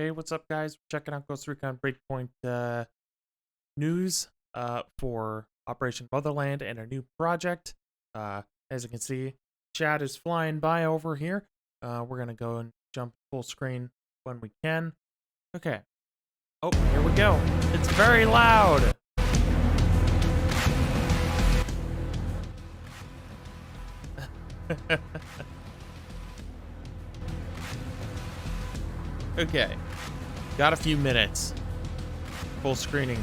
Hey, what's up, guys? We're checking out Ghost Recon Breakpoint news for Operation Motherland and a new project. As you can see, chat is flying by over here. We're gonna go and jump full screen when we can. Okay. Oh, here we go. It's very loud. Okay. Got a few minutes. Full screening.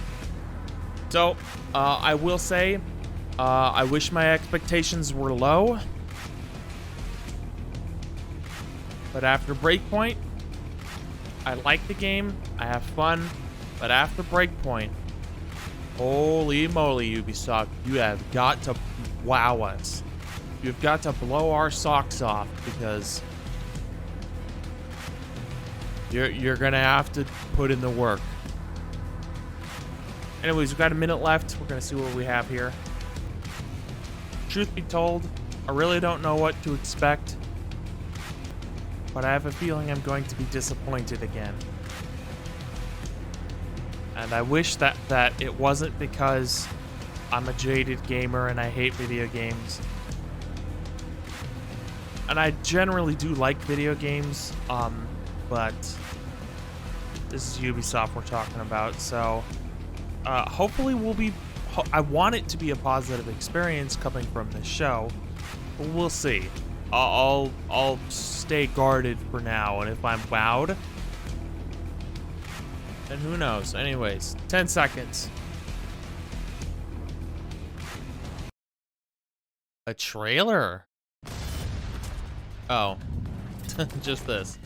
So, I will say, I wish my expectations were low. But after Breakpoint, I like the game, I have fun, but after Breakpoint, holy moly, Ubisoft, you have got to wow us. You've got to blow our socks off, because you're gonna have to put in the work. Anyways, we've got a minute left. We're gonna see what we have here. Truth be told, I really don't know what to expect, but I have a feeling I'm going to be disappointed again. And I wish that it wasn't because I'm a jaded gamer and I hate video games. And I generally do like video games, but this is Ubisoft we're talking about, so hopefully I want it to be a positive experience coming from this show, but we'll see. I'll stay guarded for now, and if I'm wowed, then who knows. Anyways, 10 seconds. A trailer? Oh. Just this.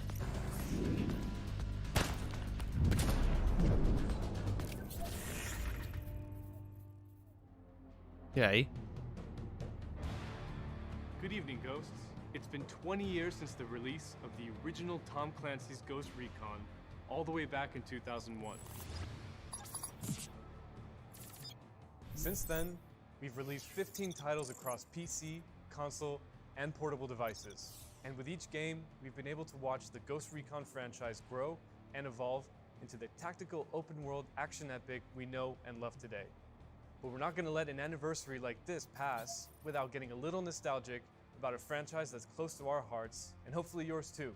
Okay. Good evening, Ghosts. It's been 20 years since the release of the original Tom Clancy's Ghost Recon, all the way back in 2001. Since then, we've released 15 titles across PC, console, and portable devices. And with each game, we've been able to watch the Ghost Recon franchise grow and evolve into the tactical open-world action epic we know and love today. But we're not going to let an anniversary like this pass without getting a little nostalgic about a franchise that's close to our hearts, and hopefully yours too.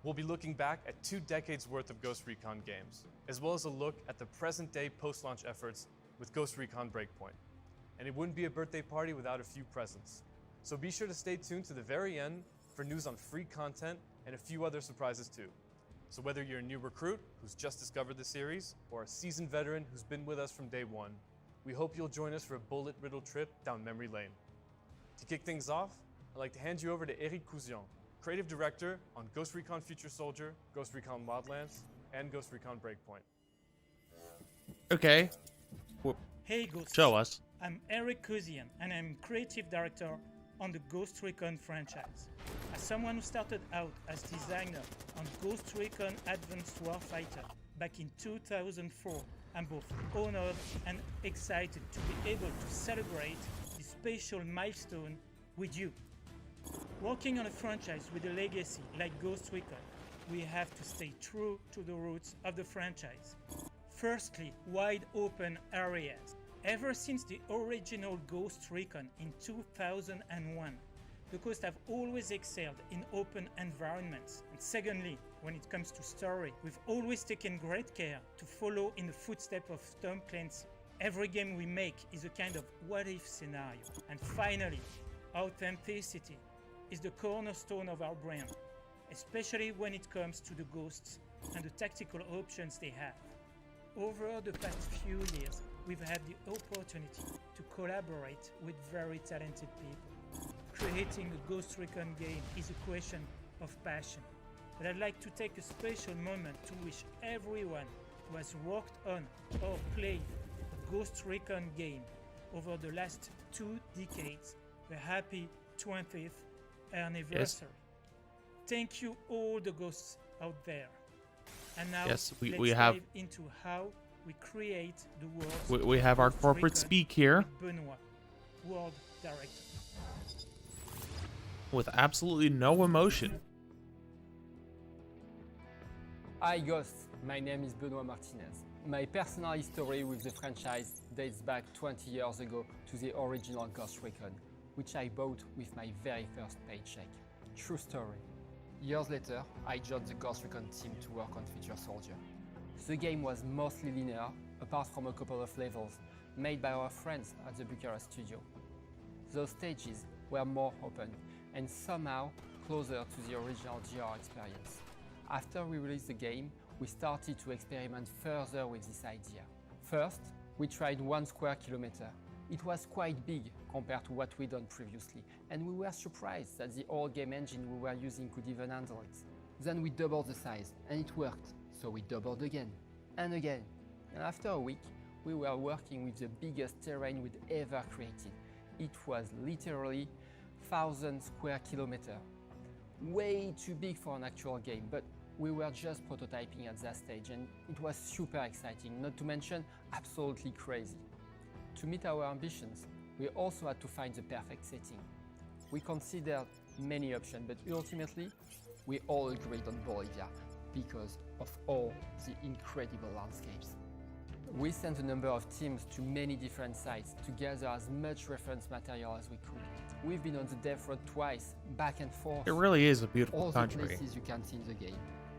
We'll be looking back at 2 decades worth of Ghost Recon games, as well as a look at the present-day post-launch efforts with Ghost Recon Breakpoint. And it wouldn't be a birthday party without a few presents. So be sure to stay tuned to the very end for news on free content and a few other surprises too. So whether you're a new recruit who's just discovered the series, or a seasoned veteran who's been with us from day one, we hope you'll join us for a bullet-riddled trip down memory lane. To kick things off, I'd like to hand you over to Eric Cousion, Creative Director on Ghost Recon Future Soldier, Ghost Recon Wildlands, and Ghost Recon Breakpoint. Okay. Hey Ghost. Show us. I'm Eric Cousion, and I'm Creative Director on the Ghost Recon franchise. As someone who started out as designer on Ghost Recon Advanced Warfighter back in 2004, I'm both honored and excited to be able to celebrate this special milestone with you. Working on a franchise with a legacy like Ghost Recon, we have to stay true to the roots of the franchise. Firstly, wide open areas. Ever since the original Ghost Recon in 2001, the Ghosts have always excelled in open environments. And secondly, when it comes to story, we've always taken great care to follow in the footsteps of Tom Clancy. Every game we make is a kind of what-if scenario. And finally, authenticity is the cornerstone of our brand, especially when it comes to the Ghosts and the tactical options they have. Over the past few years, we've had the opportunity to collaborate with very talented people. Creating a Ghost Recon game is a question of passion, but I'd like to take a special moment to wish everyone who has worked on or played a Ghost Recon game over the last 2 decades a happy 20th anniversary. Yes. Thank you all the Ghosts out there. And now yes, we let's have dive into how we create the world. We have our corporate speak here. Benoit, World Director. With absolutely no emotion. Hi Ghost, my name is Benoit Martinez. My personal history with the franchise dates back 20 years ago to the original Ghost Recon, which I bought with my very first paycheck. True story. Years later, I joined the Ghost Recon team to work on Future Soldier. The game was mostly linear, apart from a couple of levels made by our friends at the Bucharest studio. Those stages were more open and somehow closer to the original GR experience. After we released the game, we started to experiment further with this idea. First, we tried 1 square kilometer. It was quite big compared to what we'd done previously, and we were surprised that the old game engine we were using could even handle it. Then we doubled the size, and it worked, so we doubled again, and again. And after a week, we were working with the biggest terrain we'd ever created. It was literally 1,000 square kilometers. Way too big for an actual game, but we were just prototyping at that stage, and it was super exciting, not to mention absolutely crazy. To meet our ambitions, we also had to find the perfect setting. We considered many options, but ultimately, we all agreed on Bolivia because of all the incredible landscapes. We sent a number of teams to many different sites to gather as much reference material as we could. We've been on the dev road twice, back and forth. It really is a beautiful All country. the places you can see in the game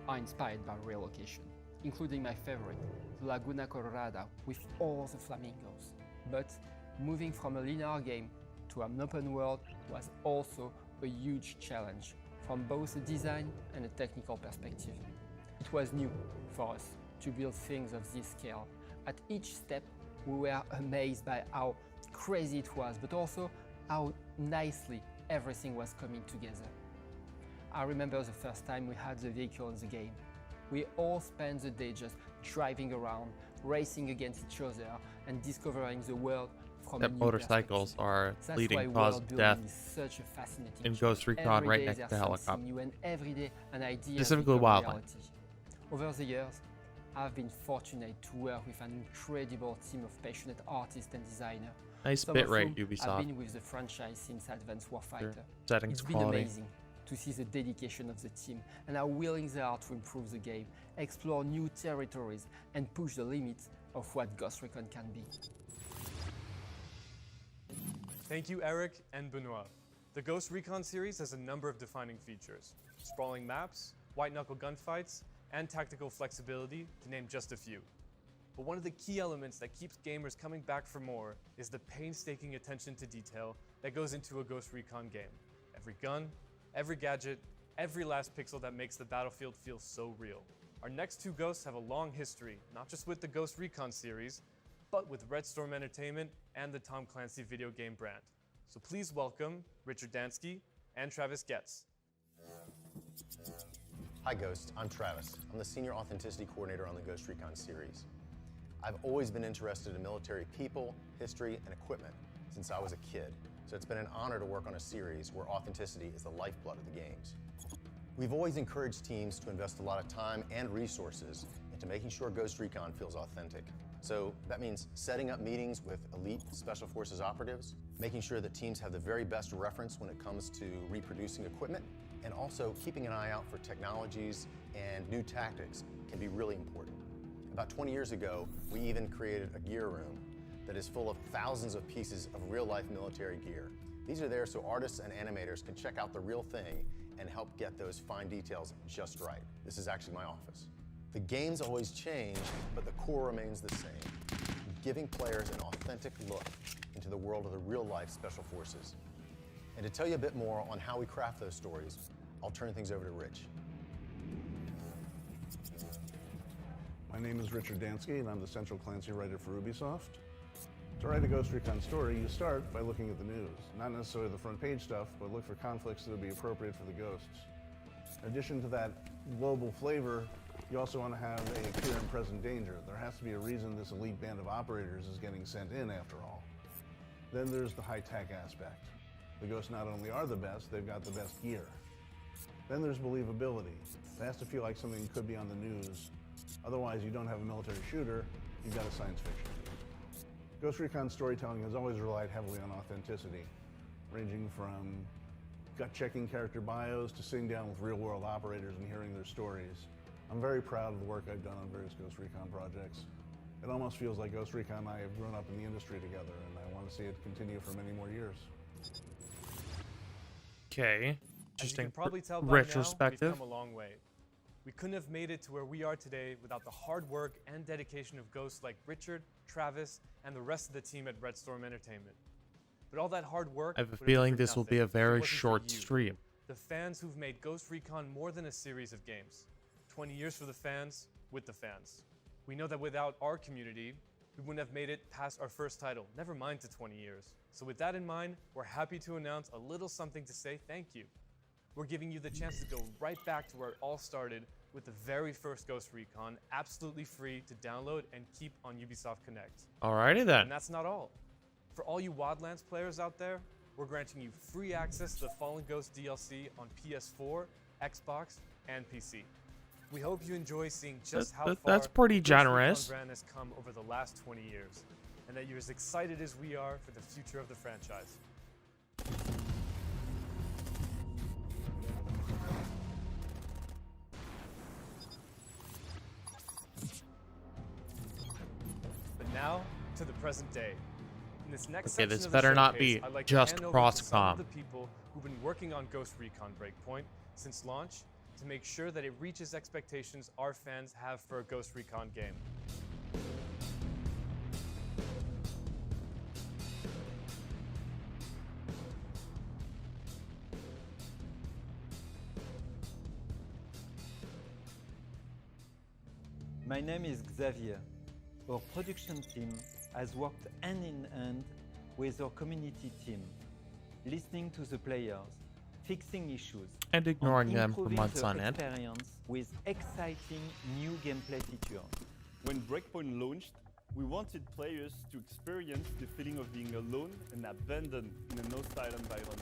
are inspired by real location, including my favorite, the Laguna Colorada with all the flamingos. But moving from a linear game to an open world was also a huge challenge from both a design and a technical perspective. It was new for us to build things of this scale. At each step, we were amazed by how crazy it was, but also how nicely everything was coming together. I remember the first time we had the vehicle in the game. We all spent the day just driving around, racing against each other, and discovering the world from a That new motorcycles perspective. are That's leading why cause world of building death is such a fascinating in job. Ghost Recon Every right day next there's to something helicopter. new, and every day an idea Specifically has become Wildland. reality. Over the years, I've been fortunate to work with an incredible team of passionate artists and designers. Nice Some bit of rate, whom Ubisoft. have been with the franchise since Advanced Warfighter. Settings It's been quality. amazing to see the dedication of the team and how willing they are to improve the game, explore new territories, and push the limits of what Ghost Recon can be. Thank you, Eric and Benoit. The Ghost Recon series has a number of defining features: sprawling maps, white-knuckle gunfights, and tactical flexibility, to name just a few. But one of the key elements that keeps gamers coming back for more is the painstaking attention to detail that goes into a Ghost Recon game. Every gun, every gadget, every last pixel that makes the battlefield feel so real. Our next two ghosts have a long history, not just with the Ghost Recon series, but with Red Storm Entertainment and the Tom Clancy video game brand. So please welcome Richard Dansky and Travis Getz. Hi Ghost, I'm Travis. I'm the Senior Authenticity Coordinator on the Ghost Recon series. I've always been interested in military people, history, and equipment since I was a kid, so it's been an honor to work on a series where authenticity is the lifeblood of the games. We've always encouraged teams to invest a lot of time and resources into making sure Ghost Recon feels authentic. So that means setting up meetings with elite Special Forces operatives, making sure that teams have the very best reference when it comes to reproducing equipment, and also keeping an eye out for technologies and new tactics can be really important. About 20 years ago, we even created a gear room that is full of thousands of pieces of real-life military gear. These are there so artists and animators can check out the real thing and help get those fine details just right. This is actually my office. The games always change, but the core remains the same, giving players an authentic look into the world of the real-life Special Forces. And to tell you a bit more on how we craft those stories, I'll turn things over to Rich. My name is Richard Dansky, and I'm the Central Clancy writer for Ubisoft. To write a Ghost Recon story, you start by looking at the news. Not necessarily the front page stuff, but look for conflicts that would be appropriate for the ghosts. In addition to that global flavor, you also want to have a clear and present danger. There has to be a reason this elite band of operators is getting sent in after all. Then there's the high-tech aspect. The ghosts not only are the best, they've got the best gear. Then there's believability. It has to feel like something could be on the news. Otherwise, you don't have a military shooter, you've got a science fiction. Ghost Recon storytelling has always relied heavily on authenticity, ranging from gut-checking character bios to sitting down with real-world operators and hearing their stories. I'm very proud of the work I've done on various Ghost Recon projects. It almost feels like Ghost Recon and I have grown up in the industry together, and I want to see it continue for many more years. Okay. As you Interesting. can probably tell by now, we've Retrospective. come a long way. We couldn't have made it to where we are today without the hard work and dedication of ghosts like Richard, Travis, and the rest of the team at Red Storm Entertainment. But all that hard work, I have a would have been feeling for this will nothing be a if it very wasn't for short you, stream. the fans who've made Ghost Recon more than a series of games. 20 years for the fans, with the fans. We know that without our community, we wouldn't have made it past our first title, never mind to 20 years. So with that in mind, we're happy to announce a little something to say thank you. We're giving you the chance to go right back to where it all started with the very first Ghost Recon, absolutely free to download and keep on Ubisoft Connect. Alrighty then. And that's not all. For all you Wildlands players out there, we're granting you free access to the Fallen Ghost DLC on PS4, Xbox, and PC. We hope you enjoy seeing just how far That's pretty the Ghost Recon generous. brand has come over the last 20 years, and that you're as excited as we are for the future of the franchise. But now to the present day. In this next Okay, section this of the better not showcase, be I'd like just to hand over to some cross-comm. of the people who've been working on Ghost Recon Breakpoint since launch to make sure that it reaches expectations our fans have for a Ghost Recon game. My name is Xavier. Our production team has worked hand in hand with our community team, listening to the players, fixing issues, And ignoring them for improving months the on end. experience with exciting new gameplay features. When Breakpoint launched, we wanted players to experience the feeling of being alone and abandoned in a hostile environment.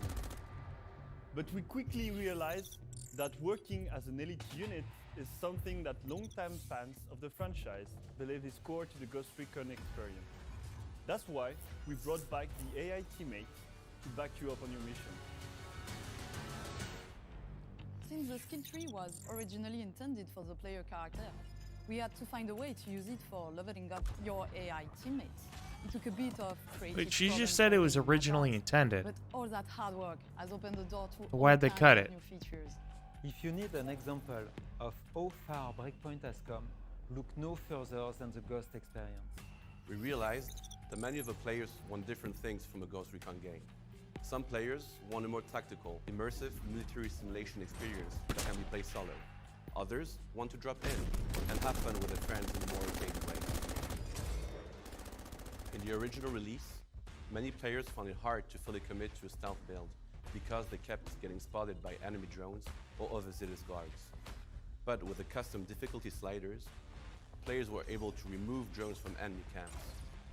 But we quickly realized that working as an elite unit is something that longtime fans of the franchise believe is core to the Ghost Recon experience. That's why we brought back the AI teammate to back you up on your mission. Since the skill tree was originally intended for the player character, we had to find a way to use it for leveling up your AI teammates. It took a bit of creative Wait, she problem just said it was solving originally matters, intended. but all that hard work has opened the door to Why'd all they kinds cut of it? new features. If you need an example of how far Breakpoint has come, look no further than the Ghost experience. We realized that many of the players want different things from a Ghost Recon game. Some players want a more tactical, immersive military simulation experience that can be played solo. Others want to drop in and have fun with their friends in a more arcade way. In the original release, many players found it hard to fully commit to a stealth build because they kept getting spotted by enemy drones or other Zidus guards. But with the custom difficulty sliders, players were able to remove drones from enemy camps.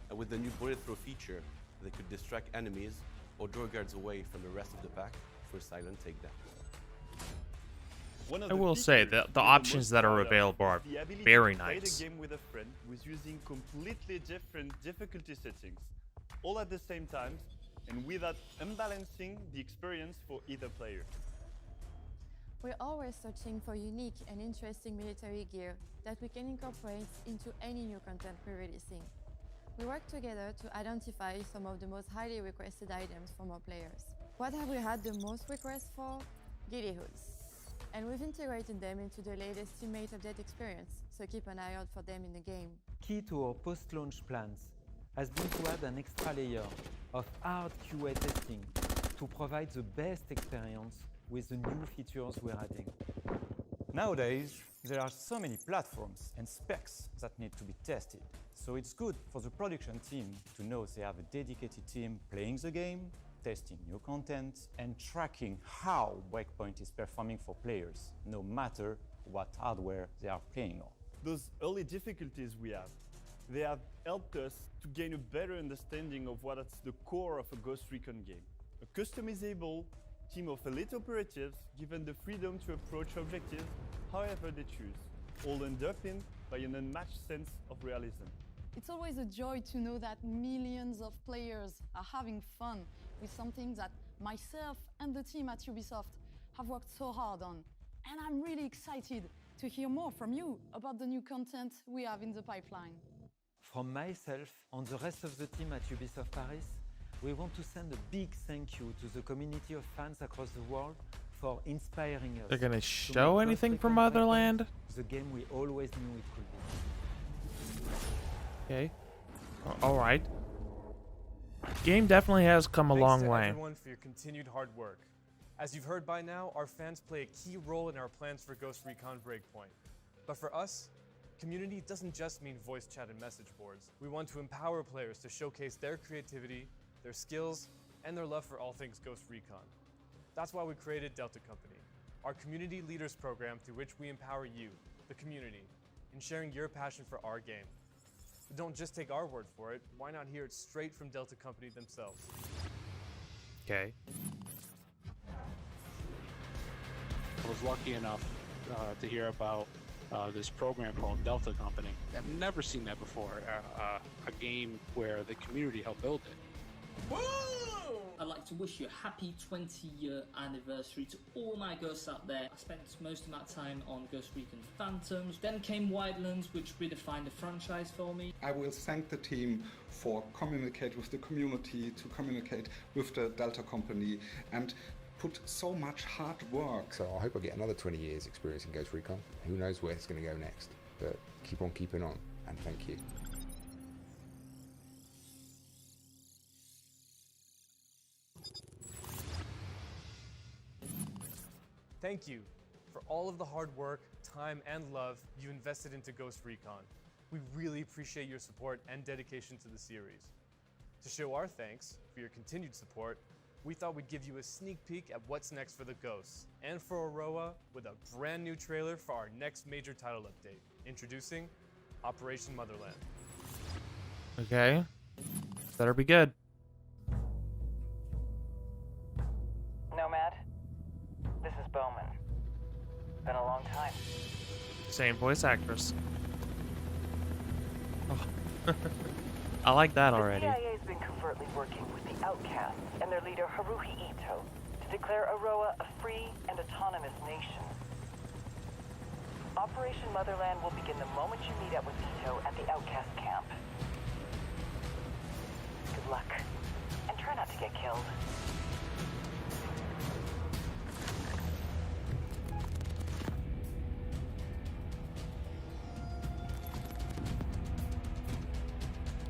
And with the new bullet throw feature, they could distract enemies or draw guards away from the rest of the pack for a silent takedown. One of I the will say features that the we're options most that are proud of available are is the ability very to play nice. the game with a friend with using completely different difficulty settings, all at the same time, and without unbalancing the experience for either player. We're always searching for unique and interesting military gear that we can incorporate into any new content we're releasing. We work together to identify some of the most highly requested items from our players. What have we had the most requests for? Ghillie hoods. And we've integrated them into the latest teammate update experience, so keep an eye out for them in the game. Key to our post-launch plans has been to add an extra layer of hard QA testing to provide the best experience with the new features we're adding. Nowadays, there are so many platforms and specs that need to be tested. So it's good for the production team to know they have a dedicated team playing the game, testing new content, and tracking how Breakpoint is performing for players, no matter what hardware they are playing on. Those early difficulties we have, they have helped us to gain a better understanding of what is the core of a Ghost Recon game. A customizable team of elite operatives given the freedom to approach objectives however they choose, all underpinned by an unmatched sense of realism. It's always a joy to know that millions of players are having fun with something that myself and the team at Ubisoft have worked so hard on. And I'm really excited to hear more from you about the new content we have in the pipeline. From myself and the rest of the team at Ubisoft Paris, we want to send a big thank you to the community of fans across the world for inspiring us. They're gonna to show make anything Ghost from Recon Motherland? Breakpoint the game we always knew it could be. Okay. All right. Game definitely has come a long Thanks to way. everyone for your continued hard work. As you've heard by now, our fans play a key role in our plans for Ghost Recon Breakpoint. But for us, community doesn't just mean voice chat and message boards. We want to empower players to showcase their creativity, their skills, and their love for all things Ghost Recon. That's why we created Delta Company, our community leaders program through which we empower you, the community, in sharing your passion for our game. But don't just take our word for it, why not hear it straight from Delta Company themselves? Okay. I was lucky enough to hear about this program called Delta Company. I've never seen that before, a game where the community helped build it. I'd like to wish you a happy 20-year anniversary to all my ghosts out there. I spent most of my time on Ghost Recon Phantoms. Then came Wildlands, which redefined the franchise for me. I will thank the team for communicate with the community, to communicate with the Delta Company, and put so much hard work. So I hope I get another 20 years experience in Ghost Recon. Who knows where it's going to go next, but keep on keeping on, and thank you. Thank you for all of the hard work, time, and love you invested into Ghost Recon. We really appreciate your support and dedication to the series. To show our thanks for your continued support, we thought we'd give you a sneak peek at what's next for the Ghosts, and for Aroa with a brand new trailer for our next major title update, introducing Operation Motherland. Okay. Better be good. Nomad, this is Bowman. Been a long time. Same voice actress. Oh. I like that already. The CIA's been covertly working with the Outcasts and their leader Haruhi Ito to declare Aroa a free and autonomous nation. Operation Motherland will begin the moment you meet up with Ito at the Outcast camp. Good luck, and try not to get killed.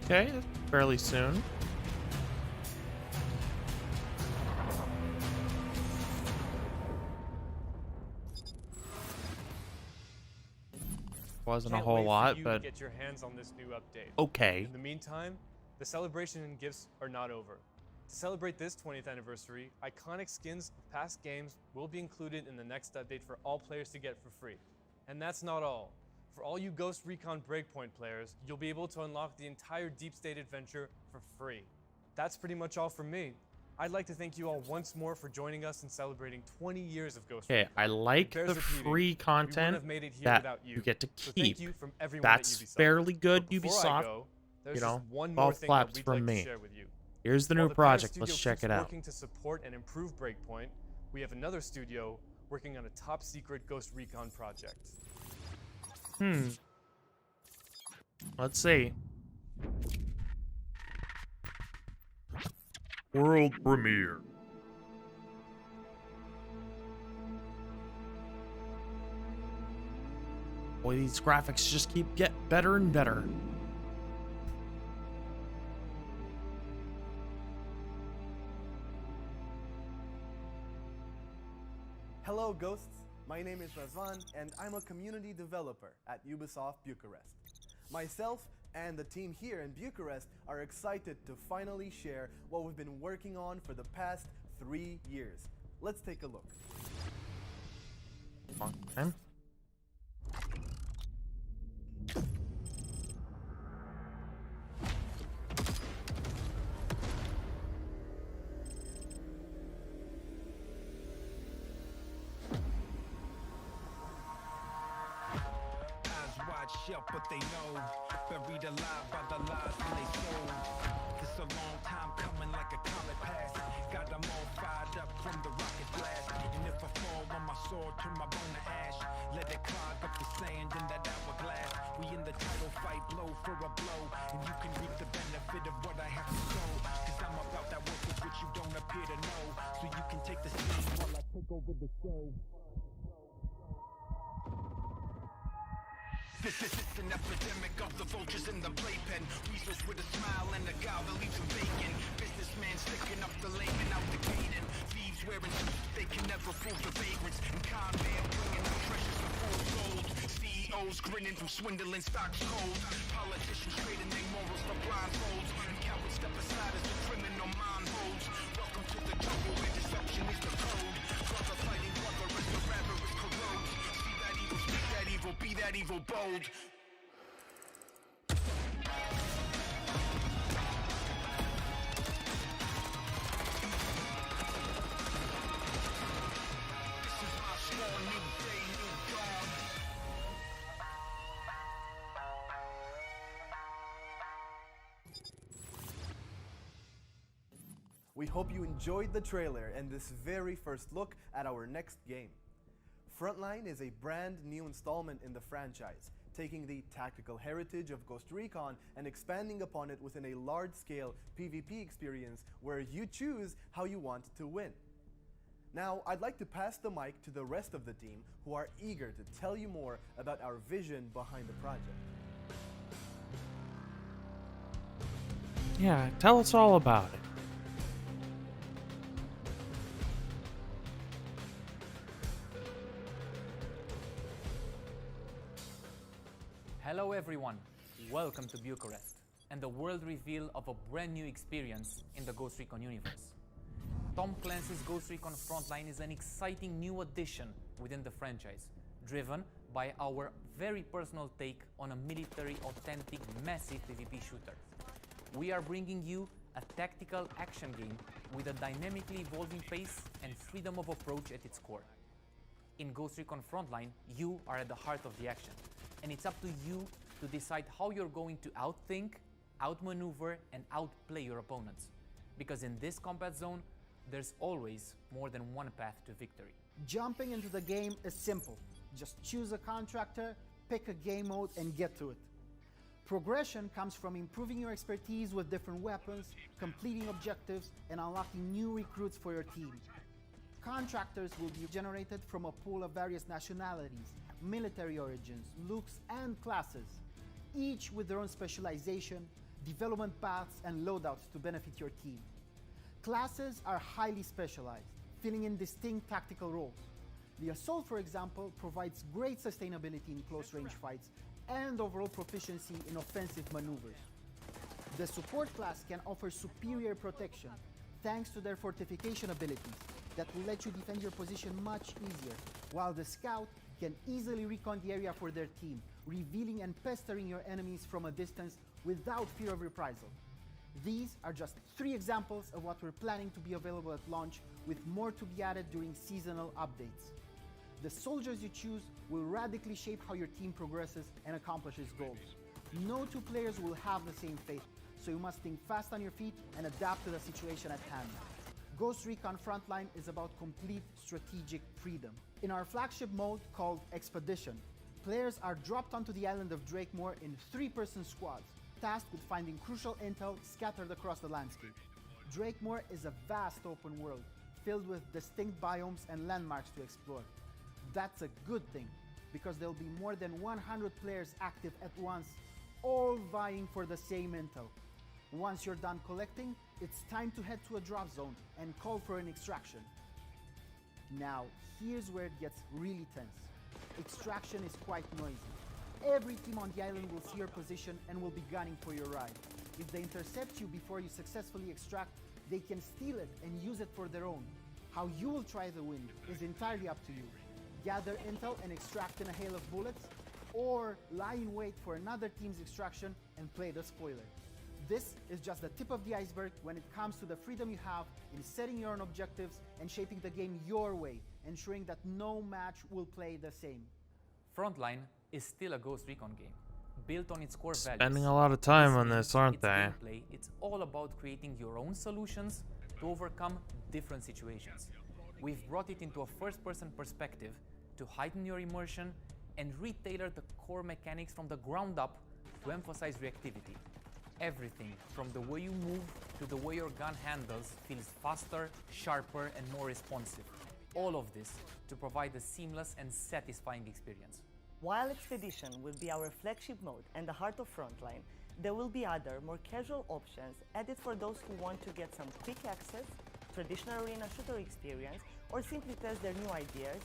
Okay, fairly soon. Wasn't a Can't whole wait for lot, you but to get your hands on this new update. okay. In the meantime, the celebration and gifts are not over. To celebrate this 20th anniversary, iconic skins of past games will be included in the next update for all players to get for free. And that's not all. For all you Ghost Recon Breakpoint players, you'll be able to unlock the entire Deep State adventure for free. That's pretty much all from me. I'd like to thank you all once more for joining us in celebrating 20 years of Ghost Okay, Recon. I like It bears the repeating, free we wouldn't content have made it here that without you get to So keep. thank you from everyone at That's Ubisoft. fairly good, But before I Ubisoft. go, there's You know, just one more golf thing claps that we'd from like me. to share with you. Here's the While new the parent project. Let's studio check keeps it out. Working to support and improve Breakpoint, we have another studio working on a top secret Ghost Recon project. Let's see. World premiere. Boy, these graphics just keep getting better and better. Hello, Ghosts. My name is Razvan, and I'm a community developer at Ubisoft Bucharest. Myself and the team here in Bucharest are excited to finally share what we've been working on for the past 3 years. Let's take a look. Okay. up, but they know. Buried alive by the lies when they sold. It's a long time coming like a comet pass. Got them all fired up from the rocket blast. And if I fall on my sword, turn my bone to ash. Let it clog up the sand in that hourglass. We in the title fight, blow for a blow. And you can reap the benefit of what I have to sow. Cause I'm about that work with which you don't appear to know. So you can take the scene while I take over the show. This is an epidemic of the vultures in the playpen. Weasels with a smile and a gal that leaves them vacant. Businessmen sticking up the lane and out the gate. And thieves wearing suits, they can never fool the vagrants. And con men bringing up treasures of full gold. CEOs grinning from swindling stocks cold. Politicians trading their morals for blindfolds. And cowards step aside as the criminal mind holds. Welcome to the jungle where deception is the code. Brother fighting brother as the avarice corrodes. See that evil, speak that evil, be that evil bold. We hope you enjoyed the trailer and this very first look at our next game. Frontline is a brand new installment in the franchise, taking the tactical heritage of Ghost Recon and expanding upon it within a large-scale PvP experience where you choose how you want to win. Now, I'd like to pass the mic to the rest of the team who are eager to tell you more about our vision behind the project. Yeah, tell us all about it. Hello everyone, welcome to Bucharest and the world reveal of a brand new experience in the Ghost Recon universe. Tom Clancy's Ghost Recon Frontline is an exciting new addition within the franchise, driven by our very personal take on a military authentic massive PvP shooter. We are bringing you a tactical action game with a dynamically evolving pace and freedom of approach at its core. In Ghost Recon Frontline, you are at the heart of the action, and it's up to you to decide how you're going to outthink, outmaneuver, and outplay your opponents. Because in this combat zone, there's always more than one path to victory. Jumping into the game is simple. Just choose a contractor, pick a game mode, and get to it. Progression comes from improving your expertise with different weapons, completing objectives, and unlocking new recruits for your team. Contractors will be generated from a pool of various nationalities, military origins, looks, and classes, each with their own specialization, development paths, and loadouts to benefit your team. Classes are highly specialized, filling in distinct tactical roles. The Assault, for example, provides great sustainability in close-range fights and overall proficiency in offensive maneuvers. The Support class can offer superior protection, thanks to their fortification abilities that will let you defend your position much easier, while the Scout can easily recon the area for their team, revealing and pestering your enemies from a distance without fear of reprisal. These are just 3 examples of what we're planning to be available at launch, with more to be added during seasonal updates. The soldiers you choose will radically shape how your team progresses and accomplishes goals. No 2 players will have the same fate, so you must think fast on your feet and adapt to the situation at hand. Ghost Recon Frontline is about complete strategic freedom. In our flagship mode called Expedition, players are dropped onto the island of Drakemore in 3-person squads, tasked with finding crucial intel scattered across the landscape. Drakemore is a vast open world, filled with distinct biomes and landmarks to explore. That's a good thing, because there'll be more than 100 players active at once, all vying for the same intel. Once you're done collecting, it's time to head to a drop zone and call for an extraction. Now, here's where it gets really tense. Extraction is quite noisy. Every team on the island will see your position and will be gunning for your ride. If they intercept you before you successfully extract, they can steal it and use it for their own. How you will try the win is entirely up to you. Gather intel and extract in a hail of bullets, or lie in wait for another team's extraction and play the spoiler. This is just the tip of the iceberg when it comes to the freedom you have in setting your own objectives and shaping the game your way, ensuring that no match will play the same. Frontline is still a Ghost Recon game, built on its core values. Spending a lot of time on Its this, aren't its they? gameplay, it's all about creating your own solutions to overcome different situations. We've brought it into a first-person perspective to heighten your immersion and retailor the core mechanics from the ground up to emphasize reactivity. Everything from the way you move to the way your gun handles feels faster, sharper, and more responsive. All of this to provide a seamless and satisfying experience. While Expedition will be our flagship mode and the heart of Frontline, there will be other, more casual options added for those who want to get some quick access, traditional arena shooter experience, or simply test their new ideas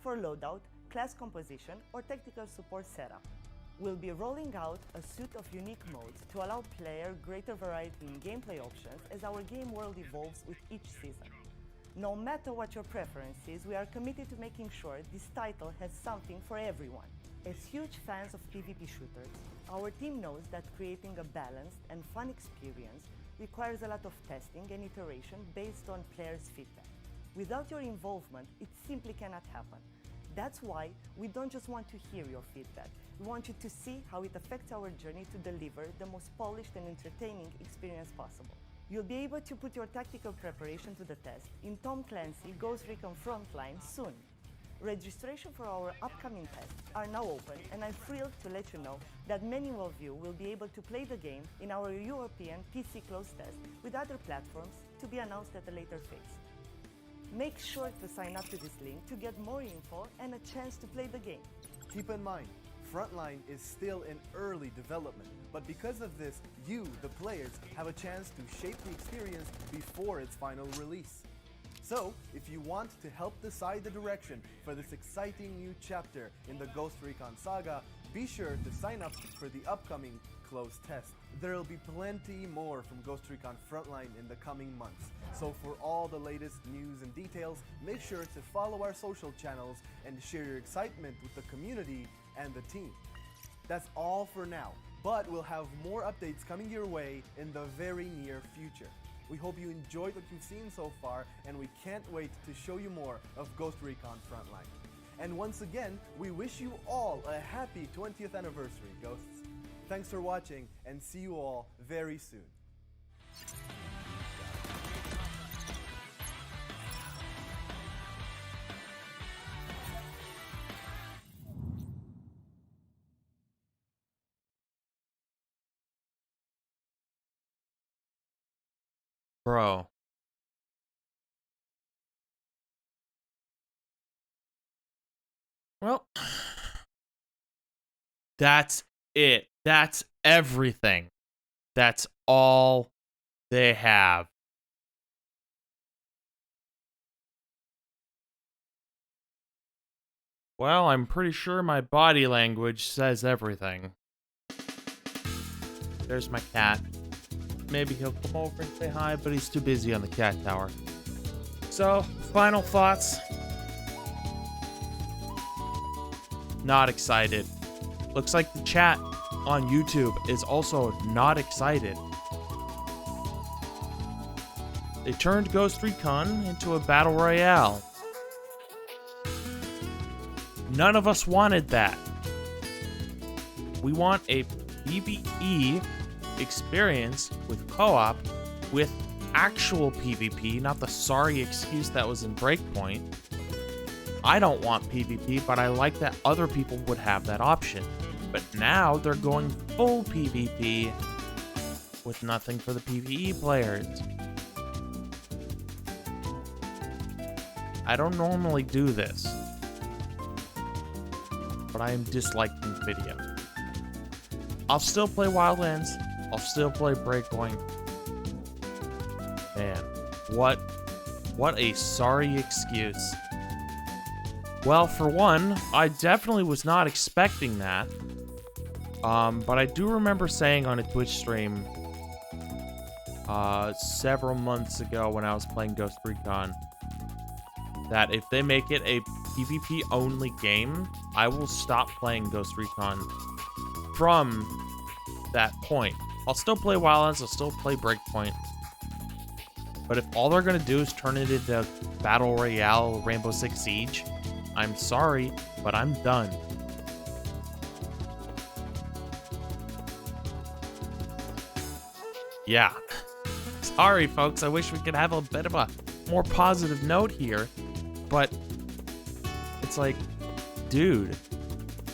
for loadout, class composition, or tactical support setup. We'll be rolling out a suite of unique modes to allow player greater variety in gameplay options as our game world evolves with each season. No matter what your preference is, we are committed to making sure this title has something for everyone. As huge fans of PvP shooters, our team knows that creating a balanced and fun experience requires a lot of testing and iteration based on players' feedback. Without your involvement, it simply cannot happen. That's why we don't just want to hear your feedback. We want you to see how it affects our journey to deliver the most polished and entertaining experience possible. You'll be able to put your tactical preparation to the test in Tom Clancy Ghost Recon Frontline soon. Registration for our upcoming tests are now open, and I'm thrilled to let you know that many of you will be able to play the game in our European PC closed test with other platforms to be announced at a later phase. Make sure to sign up to this link to get more info and a chance to play the game. Keep in mind, Frontline is still in early development, but because of this, you, the players, have a chance to shape the experience before its final release. So, if you want to help decide the direction for this exciting new chapter in the Ghost Recon saga, be sure to sign up for the upcoming closed test. There'll be plenty more from Ghost Recon Frontline in the coming months. So for all the latest news and details, make sure to follow our social channels and share your excitement with the community and the team. That's all for now, but we'll have more updates coming your way in the very near future. We hope you enjoyed what you've seen so far, and we can't wait to show you more of Ghost Recon Frontline. And once again, we wish you all a happy 20th anniversary, Ghosts. Thanks for watching, and see you all very soon. Bro. Well, that's it. That's everything. That's all they have. Well, I'm pretty sure my body language says everything. There's my cat. Maybe he'll come over and say hi, but he's too busy on the cat tower. So, final thoughts. Not excited. Looks like the chat on YouTube is also not excited. They turned Ghost Recon into a battle royale. None of us wanted that. We want a PvE experience with co-op with actual PvP, not the sorry excuse that was in Breakpoint. I don't want PvP, but I like that other people would have that option. But now they're going full PvP with nothing for the PvE players. I don't normally do this, but I am disliking the video. I'll still play Wildlands. I'll still play Breakpoint. Man, what a sorry excuse. Well, for one, I definitely was not expecting that. But I do remember saying on a Twitch stream several months ago when I was playing Ghost Recon that if they make it a PvP only game, I will stop playing Ghost Recon from that point. I'll still play Wildlands, I'll still play Breakpoint. But if all they're gonna do is turn it into Battle Royale Rainbow Six Siege, I'm sorry, but I'm done. yeah. Sorry, folks. I wish we could have a bit of a more positive note here, but it's like, dude,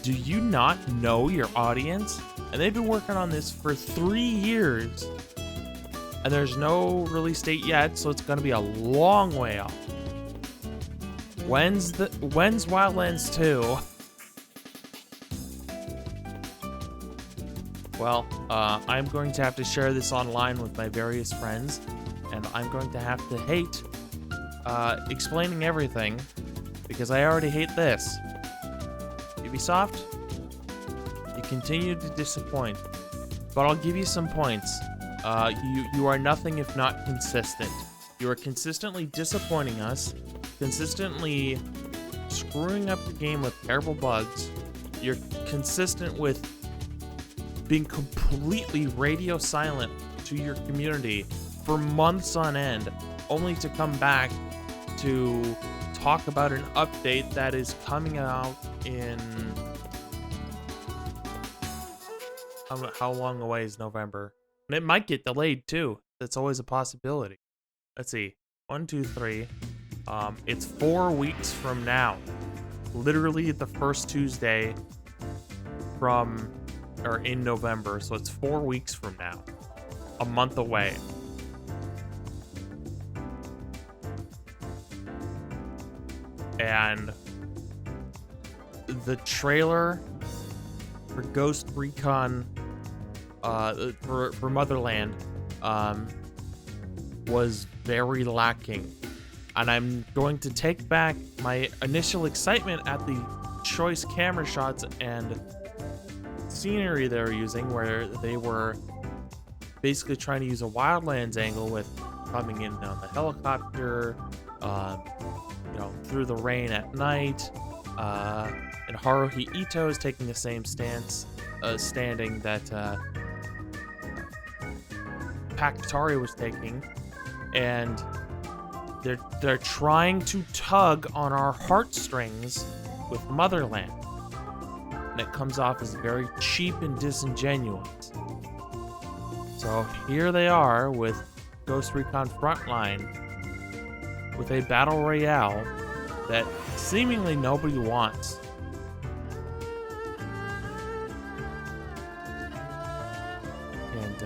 do you not know your audience? And they've been working on this for 3 years, and there's no release date yet, so it's gonna be a long way off. When's Wildlands 2? Well, I'm going to have to share this online with my various friends, and I'm going to have to hate explaining everything, because I already hate this. Ubisoft, you continue to disappoint, but I'll give you some points. You are nothing if not consistent. You are consistently disappointing us, consistently screwing up the game with terrible bugs. You're consistent with being completely radio silent to your community for months on end, only to come back to talk about an update that is coming out in... How long away is November? And it might get delayed too. That's always a possibility. Let's see. 1, 2, 3. It's 4 weeks from now. Literally the first Tuesday in November. So it's 4 weeks from now. A month away. And the trailer for Ghost Recon for Motherland was very lacking. And I'm going to take back my initial excitement at the choice camera shots and scenery they were using, where they were basically trying to use a Wildlands angle with coming in on the helicopter, through the rain at night, and Haruhi Ito is taking the same standing that Pakatari was taking, and they're trying to tug on our heartstrings with Motherland, and it comes off as very cheap and disingenuous. So here they are with Ghost Recon Frontline, with a battle royale that seemingly nobody wants. And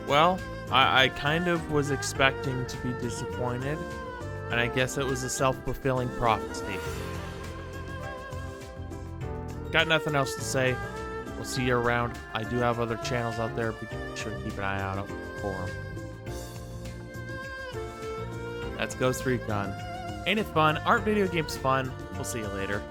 well, I kind of was expecting to be disappointed, and I guess it was a self-fulfilling prophecy. Got nothing else to say. We'll see you around. I do have other channels out there, but be sure to keep an eye out for them. That's Ghost Recon. Ain't it fun? Aren't video games fun? We'll see you later.